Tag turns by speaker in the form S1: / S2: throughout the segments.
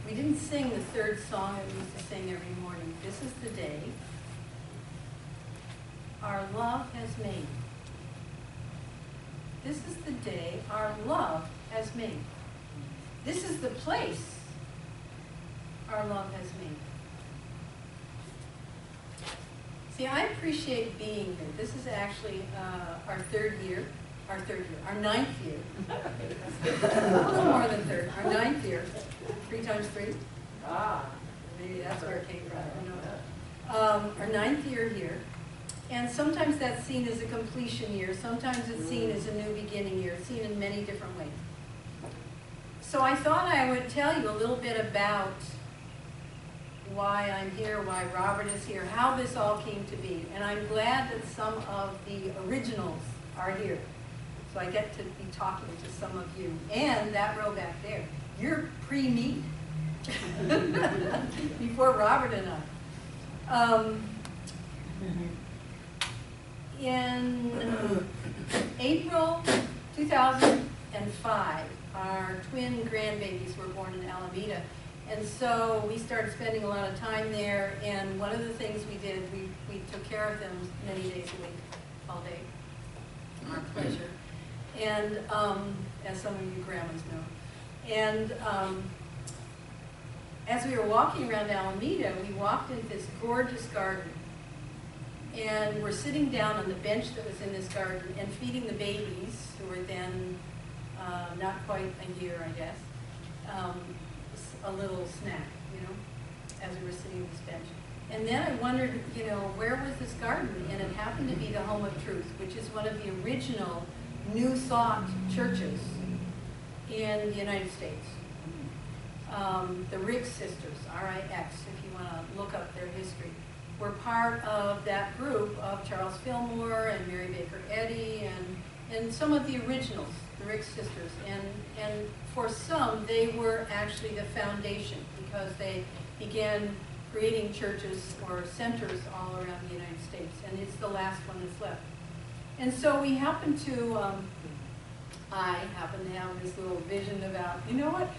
S1: we didn't sing the third song that we used to sing every morning. This is the day our love has made. This is the day our love has made. This is the place our love has made. See, I appreciate being here. This is actually our ninth year. A little more than third. Our ninth year. 3 times 3. Maybe that's where it came from. I don't know. Our ninth year here. And sometimes that's seen as a completion year. Sometimes it's seen as a new beginning year. It's seen in many different ways. So I thought I would tell you a little bit about why I'm here, why Robert is here, how this all came to be. And I'm glad that some of the originals are here. So I get to be talking to some of you. And that row back there, you're pre-me. Before Robert and I. In April 2005, our twin grandbabies were born in Alameda. And so we started spending a lot of time there, and one of the things we did, we took care of them many days a week, all day, our pleasure. And as some of you grandmas know. And as we were walking around Alameda, we walked into this gorgeous garden. And we're sitting down on the bench that was in this garden and feeding the babies, who were then not quite a year, I guess, a little snack, you know, as we were sitting on this bench. And then I wondered, you know, where was this garden? And it happened to be the Home of Truth, which is one of the original New Thought churches in the United States. The Rix sisters, R-I-X, if you want to look up their history, were part of that group of Charles Fillmore and Mary Baker Eddy and some of the originals, the Rix sisters. And for some, they were actually the foundation because they began creating churches or centers all around the United States. And it's the last one that's left. And so we happen to, I happen to have this little vision about, you know what,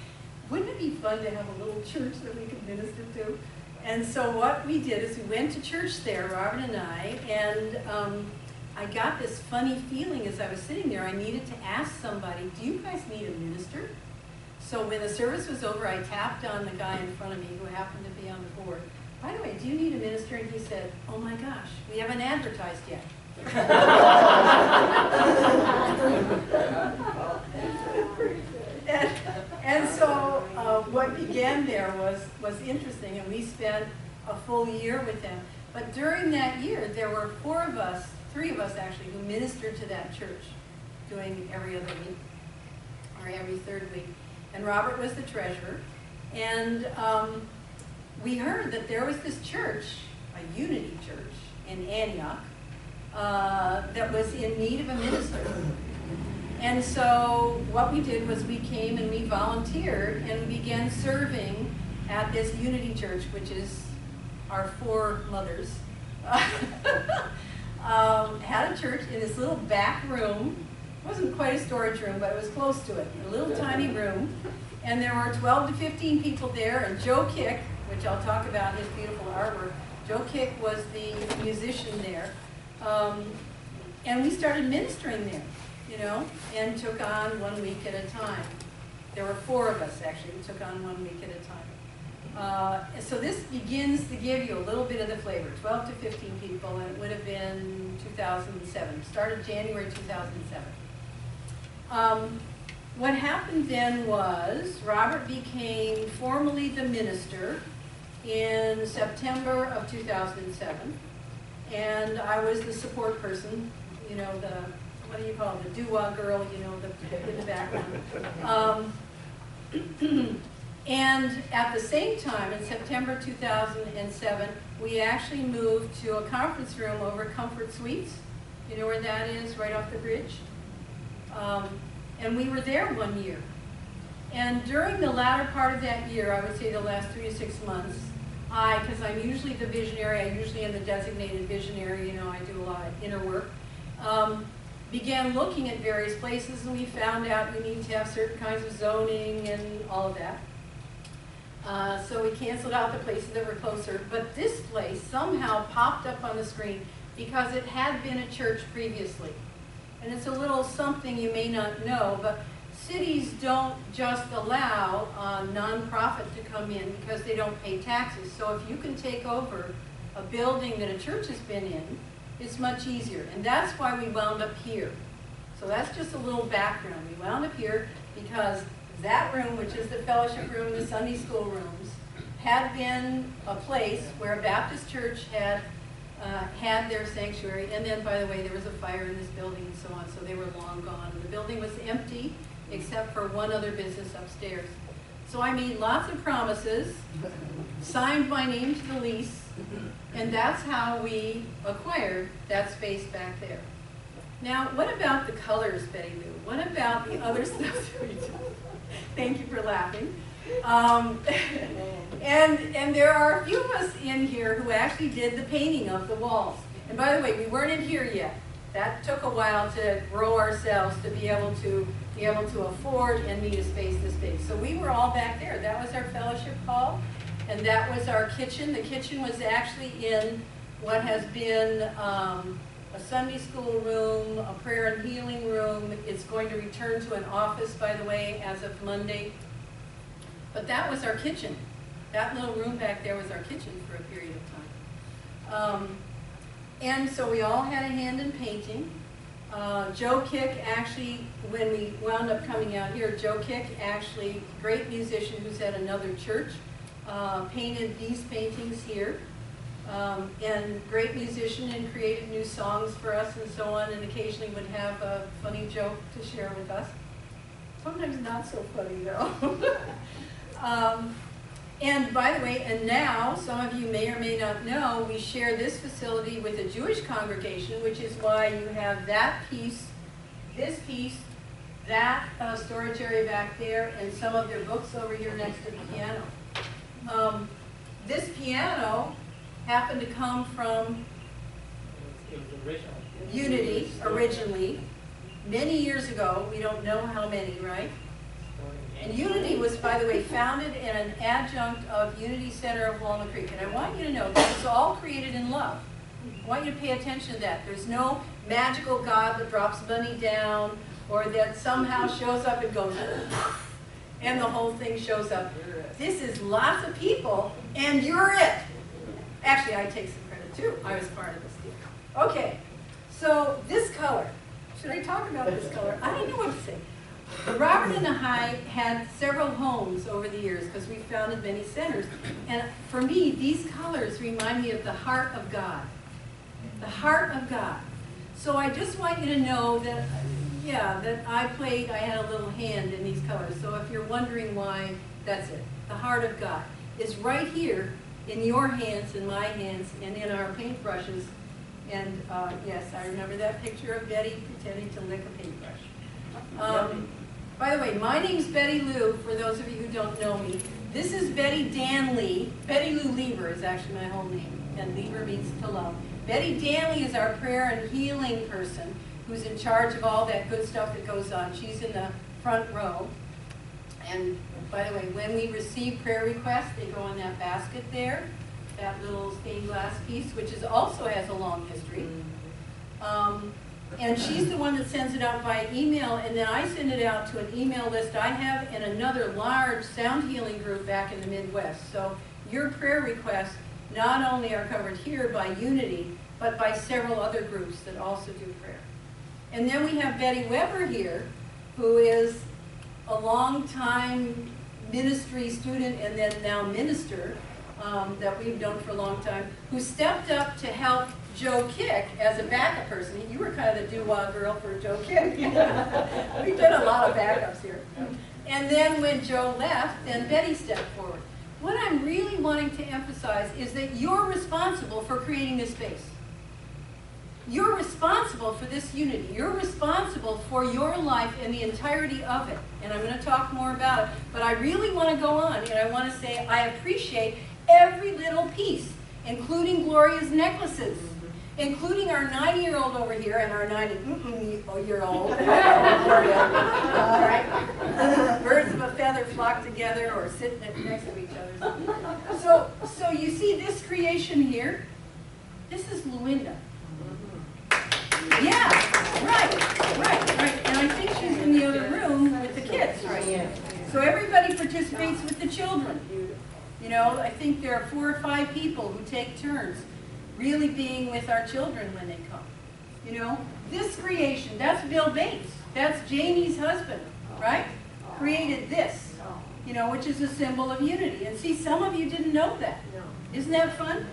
S1: wouldn't it be fun to have a little church that we could minister to? And so what we did is we went to church there, Robert and I, and I got this funny feeling as I was sitting there. I needed to ask somebody, do you guys need a minister? So when the service was over, I tapped on the guy in front of me who happened to be on the board. By the way, do you need a minister? And he said, oh my gosh, we haven't advertised yet. And so what began there was interesting, and we spent a full year with them. But during that year, there were 3 of us actually, who ministered to that church, doing every other week, or every third week. And Robert was the treasurer. And we heard that there was this church, a Unity church in Antioch, that was in need of a minister. And so what we did was we came and we volunteered and we began serving at this Unity church, which is our 4 mothers. Had a church in this little back room. It wasn't quite a storage room, but it was close to it. A little tiny room. And there were 12 to 15 people there, and Joe Kick, which I'll talk about his beautiful artwork. Joe Kick was the musician there. And we started ministering there, you know, and took on 1 week at a time. There were 4 of us, actually, who took on 1 week at a time. So this begins to give you a little bit of the flavor, 12 to 15 people, and it would have been 2007. Started January 2007. What happened then was Robert became formally the minister in September of 2007, and I was the support person, you know, the, what do you call it, the doo-wah girl, you know, in the background. And at the same time, in September 2007, we actually moved to a conference room over Comfort Suites. You know where that is, right off the bridge? And we were there 1 year. And during the latter part of that year, I would say the last 3 to 6 months, because I'm usually the visionary, I usually am the designated visionary, you know, I do a lot of inner work, began looking at various places, and we found out we need to have certain kinds of zoning and all of that. So we canceled out the places that were closer. But this place somehow popped up on the screen because it had been a church previously. And it's a little something you may not know, but cities don't just allow a nonprofit to come in because they don't pay taxes. So if you can take over a building that a church has been in, it's much easier. And that's why we wound up here. So that's just a little background. We wound up here because that room, which is the fellowship room, the Sunday school rooms, had been a place where a Baptist church had had their sanctuary. And then, by the way, there was a fire in this building and so on, so they were long gone. And the building was empty except for one other business upstairs. So I made lots of promises, signed my name to the lease, and that's how we acquired that space back there. Now, what about the colors, Betty Lou? What about the other stuff that we do? Thank you for laughing. And there are a few of us in here who actually did the painting of the walls. And by the way, we weren't in here yet. That took a while to grow ourselves to be able to afford and need a space this big. So we were all back there. That was our fellowship hall, and that was our kitchen. The kitchen was actually in what has been a Sunday school room, a prayer and healing room. It's going to return to an office, by the way, as of Monday. But that was our kitchen. That little room back there was our kitchen for a period of time. And so we all had a hand in painting. Joe Kick actually, when we wound up coming out here, Joe Kick actually, great musician who's at another church, painted these paintings here. And great musician and created new songs for us and so on, and occasionally would have a funny joke to share with us. Sometimes not so funny though. And by the way, and now, some of you may or may not know, we share this facility with a Jewish congregation, which is why you have that piece, this piece, that storage area back there, and some of their books over here next to the piano. This piano happened to come from Unity, originally, many years ago. We don't know how many, right? And Unity was, by the way, founded in an adjunct of Unity Center of Walnut Creek. And I want you to know this is all created in love. I want you to pay attention to that. There's no magical God that drops money down or that somehow shows up and goes, and the whole thing shows up. This is lots of people, and you're it. Actually, I take some credit too. I was part of this deal. Okay, so this color. Should I talk about this color? I don't know what to say. Robert and I had several homes over the years because we founded many centers. And for me, these colors remind me of the heart of God. The heart of God. So I just want you to know that, yeah, that I had a little hand in these colors. So if you're wondering why, that's it. The heart of God is right here in your hands, in my hands, and in our paintbrushes. And yes, I remember that picture of Betty pretending to lick a paintbrush. By the way, my name's Betty Lou, for those of you who don't know me. This is Betty Danley. Betty Lou Lieber is actually my whole name, and Lieber means to love. Betty Danley is our prayer and healing person who's in charge of all that good stuff that goes on. She's in the front row. And by the way, when we receive prayer requests, they go in that basket there, that little stained glass piece, which also has a long history. And she's the one that sends it out by email, and then I send it out to an email list I have and another large sound healing group back in the Midwest. So your prayer requests not only are covered here by Unity, but by several other groups that also do prayer. And then we have Betty Weber here, who is a long-time ministry student and then now minister that we've known for a long time, who stepped up to help Joe Kick as a backup person. You were kind of the doo-wah girl for Joe Kick. We've done a lot of backups here. And then when Joe left, then Betty stepped forward. What I'm really wanting to emphasize is that you're responsible for creating this space. You're responsible for this unity. You're responsible for your life and the entirety of it. And I'm going to talk more about it. But I really want to go on, and I want to say I appreciate every little piece, including Gloria's necklaces, including our 90-year-old over here and our 90-year-old. All right. Birds of a feather. together, flock together, or sit next to each other. So you see this creation here? This is Luinda. Yeah, right. And I think she's in the other room with the kids, right? So everybody participates with the children. You know, I think there are 4 or 5 people who take turns really being with our children when they come. You know, this creation, that's Bill Bates. That's Jamie's husband, right? Created this, you know, which is a symbol of unity. And see, some of you didn't know that. Isn't that fun?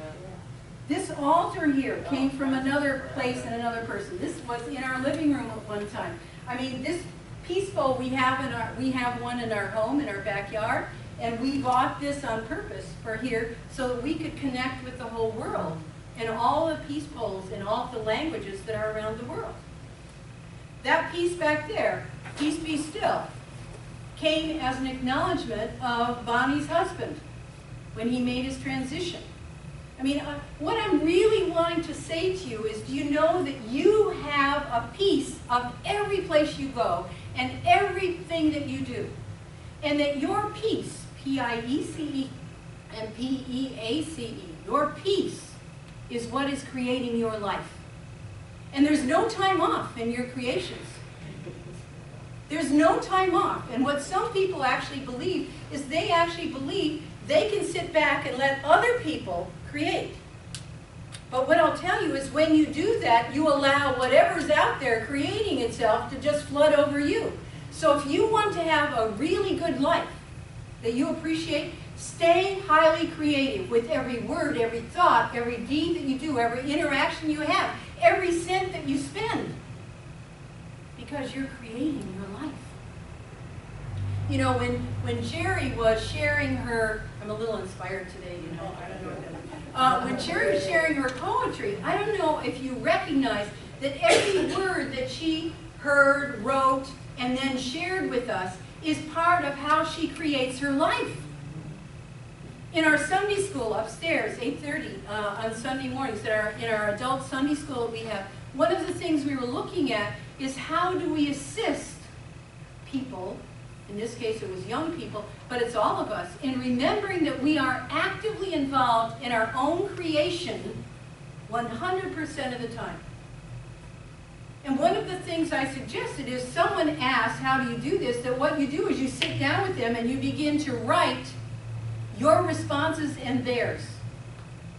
S1: This altar here came from another place and another person. This was in our living room at one time. I mean, this peace bowl we have one in our home, in our backyard, and we bought this on purpose for here so that we could connect with the whole world and all the peace bowls in all the languages that are around the world. That piece back there, Peace Be Still, came as an acknowledgement of Bonnie's husband when he made his transition. I mean, what I'm really wanting to say to you is, do you know that you have a piece of every place you go and everything that you do? And that your peace, P-I-E-C-E and P-E-A-C-E, your peace is what is creating your life. And there's no time off in your creations. There's no time off. And what some people actually believe is they actually believe they can sit back and let other people create. But what I'll tell you is when you do that, you allow whatever's out there creating itself to just flood over you. So if you want to have a really good life that you appreciate, stay highly creative with every word, every thought, every deed that you do, every interaction you have, every cent that you spend. Because you're creating your life. You know, when Jerry was sharing her, I'm a little inspired today, you know, I don't know what when Jerry was sharing her poetry, I don't know if you recognize that every word that she heard, wrote, and then shared with us is part of how she creates her life. In our Sunday school upstairs, 8:30 on Sunday mornings, in our adult Sunday school we have, one of the things we were looking at is how do we assist people, in this case it was young people, but it's all of us, in remembering that we are actively involved in our own creation 100% of the time. And one of the things I suggested is someone asked, how do you do this? That what you do is you sit down with them and you begin to write your responses and theirs.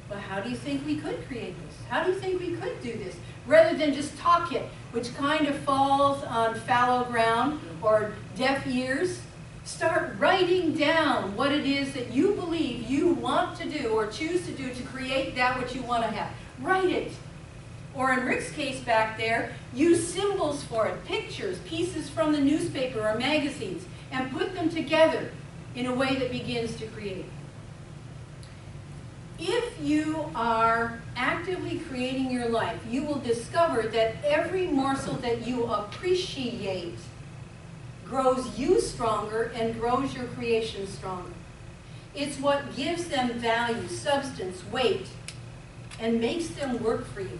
S1: Well, how do you think we could create this? How do you think we could do this? Rather than just talk it, which kind of falls on fallow ground or deaf ears, start writing down what it is that you believe you want to do or choose to do to create that which you want to have. Write it. Or in Rick's case back there, use symbols for it, pictures, pieces from the newspaper or magazines, and put them together in a way that begins to create. If you are actively creating your life, you will discover that every morsel that you appreciate grows you stronger and grows your creation stronger. It's what gives them value, substance, weight, and makes them work for you.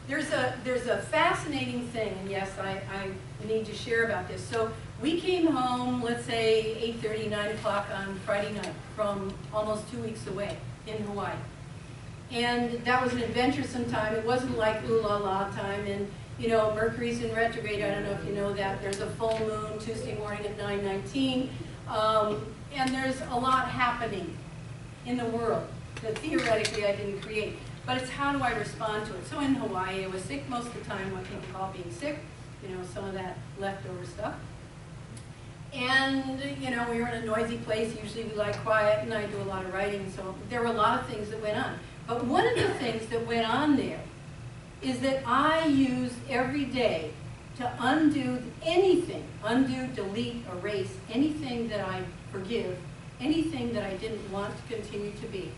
S1: There's a fascinating thing, and yes, I need to share about this. So we came home, let's say 8:30, 9 o'clock on Friday night from almost 2 weeks away in Hawaii. And that was an adventuresome time. It wasn't like ooh la la time. And you know, Mercury's in retrograde. I don't know if you know that. There's a full moon Tuesday morning at 9:19. And there's a lot happening in the world that theoretically I didn't create. But it's how do I respond to it. So in Hawaii, I was sick most of the time, what people call being sick, you know, some of that leftover stuff. And, you know, we were in a noisy place. Usually we like quiet, and I do a lot of writing, so there were a lot of things that went on. But one of the things that went on there is that I use every day to undo anything, undo, delete, erase, anything that I forgive, anything that I didn't want to continue to be.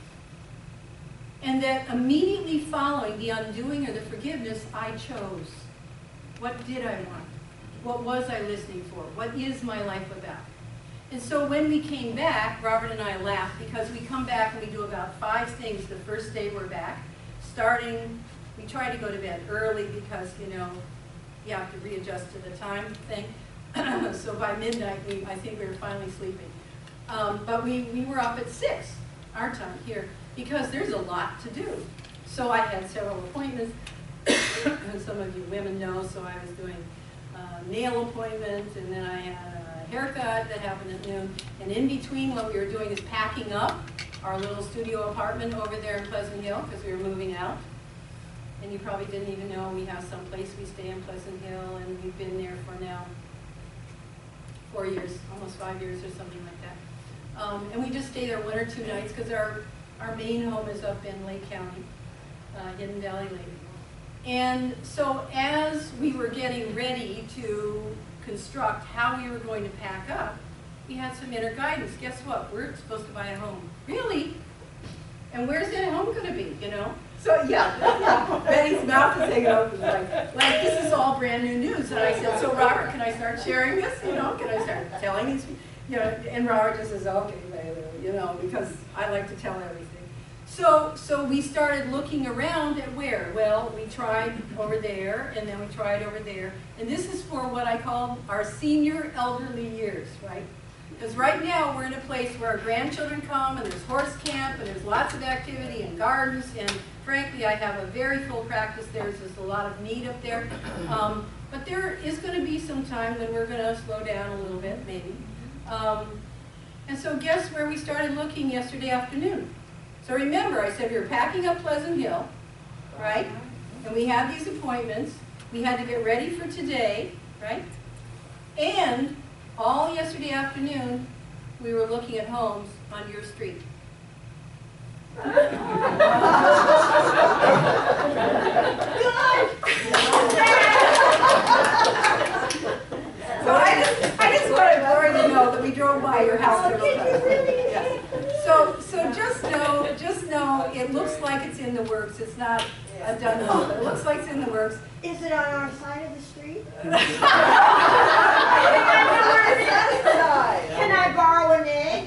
S1: And that immediately following the undoing or the forgiveness, I chose. What did I want? What was I listening for? What is my life about? And so when we came back, Robert and I laughed because we come back and we do about 5 things the first day we're back. Starting, we try to go to bed early because, you know, you have to readjust to the time thing. So by midnight, I think we were finally sleeping. But we were up at 6, our time here, because there's a lot to do. So I had several appointments. Some of you women know, so I was doing a nail appointment, and then I had a haircut that happened at noon. And in between, what we were doing is packing up our little studio apartment over there in Pleasant Hill, because we were moving out. And you probably didn't even know we have some place we stay in Pleasant Hill, and we've been there for now 4 years, almost 5 years or something like that. And we just stay there 1 or 2 nights, because our main home is up in Lake County, Hidden Valley Lake. And so as we were getting ready to construct how we were going to pack up, we had some inner guidance. Guess what? We're supposed to buy a home. Really? And where's that home going to be, you know? So yeah, Betty's mouth is hanging open, like this is all brand new news. And I said, so Robert, can I start sharing this? You know, can I start telling these people? You know, and Robert just says, okay, you know, because I like to tell everything. So we started looking around at where? Well, we tried over there, and then we tried over there. And this is for what I call our senior elderly years, right? Because right now we're in a place where our grandchildren come, and there's horse camp, and there's lots of activity and gardens, and frankly, I have a very full practice there. There's just a lot of need up there. But there is going to be some time when we're going to slow down a little bit, maybe. And so guess where we started looking yesterday afternoon? So remember, I said we were packing up Pleasant Hill, right? And we had these appointments. We had to get ready for today, right? And all yesterday afternoon, we were looking at homes on your street. So I just wanted Lori to know that we drove by your house several times. Yeah. So just know, it looks like it's in the works. It's not a done deal, but it looks like it's in the works.
S2: Is it on our side of the street? Can I borrow an egg?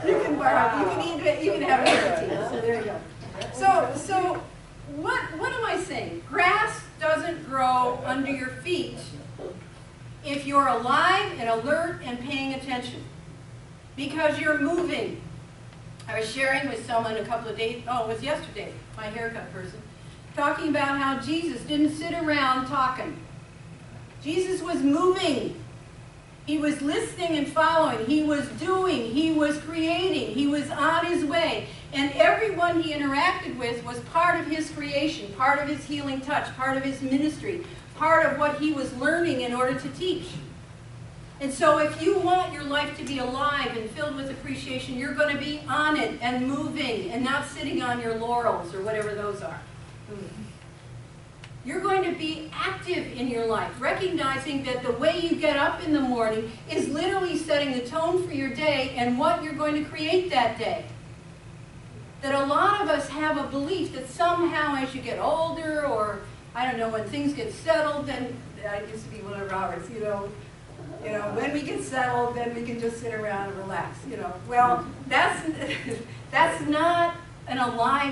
S1: You can borrow. You can eat it. You can have it for tea. So there you go. So what am I saying? Grass doesn't grow under your feet if you're alive and alert and paying attention, because you're moving. I was sharing with someone a couple of days, oh, it was yesterday, my haircut person, talking about how Jesus didn't sit around talking. Jesus was moving. He was listening and following. He was doing. He was creating. He was on his way. And everyone he interacted with was part of his creation, part of his healing touch, part of his ministry, part of what he was learning in order to teach. And so if you want your life to be alive and filled with appreciation, you're going to be on it and moving and not sitting on your laurels or whatever those are. You're going to be active in your life, recognizing that the way you get up in the morning is literally setting the tone for your day and what you're going to create that day. That a lot of us have a belief that somehow as you get older, or I don't know, when things get settled, then I used to be one of Robert's, you know, when we get settled, then we can just sit around and relax, you know. Well, that's not an alive